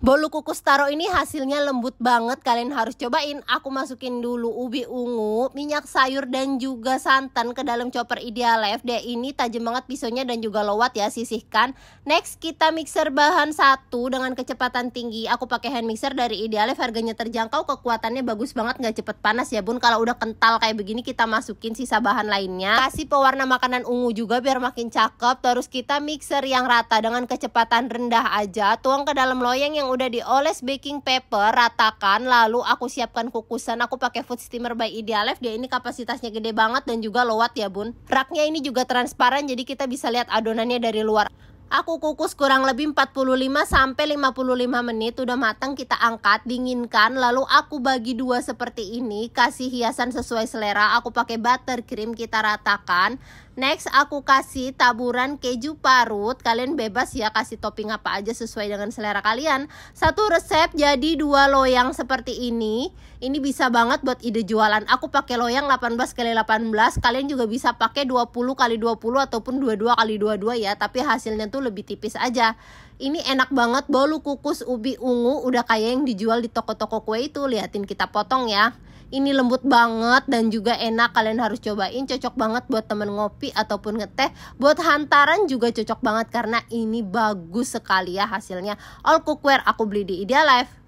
Bolu kukus taro ini hasilnya lembut banget, kalian harus cobain. Aku masukin dulu ubi ungu, minyak sayur dan juga santan ke dalam chopper Idealife. Dia ini tajam banget pisaunya dan juga lowat ya, sisihkan. Next kita mixer bahan satu dengan kecepatan tinggi. Aku pakai hand mixer dari Idealife, harganya terjangkau, kekuatannya bagus banget, gak cepet panas ya bun. Kalau udah kental kayak begini kita masukin sisa bahan lainnya. Kasih pewarna makanan ungu juga biar makin cakep. Terus kita mixer yang rata dengan kecepatan rendah aja. Tuang ke dalam loyang yang udah dioles baking paper, ratakan. Lalu aku siapkan kukusan. Aku pakai food steamer by Idealife. Dia ini kapasitasnya gede banget dan juga lowat ya bun. Raknya ini juga transparan, jadi kita bisa lihat adonannya dari luar. Aku kukus kurang lebih 45 sampai 55 menit. Udah matang, kita angkat, dinginkan. Lalu aku bagi dua seperti ini. Kasih hiasan sesuai selera. Aku pakai buttercream, kita ratakan. Next aku kasih taburan keju parut. Kalian bebas ya kasih topping apa aja sesuai dengan selera kalian. Satu resep jadi dua loyang seperti ini. Ini bisa banget buat ide jualan. Aku pakai loyang 18x18. Kalian juga bisa pakai 20x20 ataupun 22x22 ya. Tapi hasilnya tuh lebih tipis aja. Ini enak banget, bolu kukus ubi ungu. Udah kayak yang dijual di toko-toko kue itu. Liatin kita potong ya. Ini lembut banget dan juga enak, kalian harus cobain. Cocok banget buat temen ngopi ataupun ngeteh. Buat hantaran juga cocok banget karena ini bagus sekali ya hasilnya. All cookware aku beli di Idealife.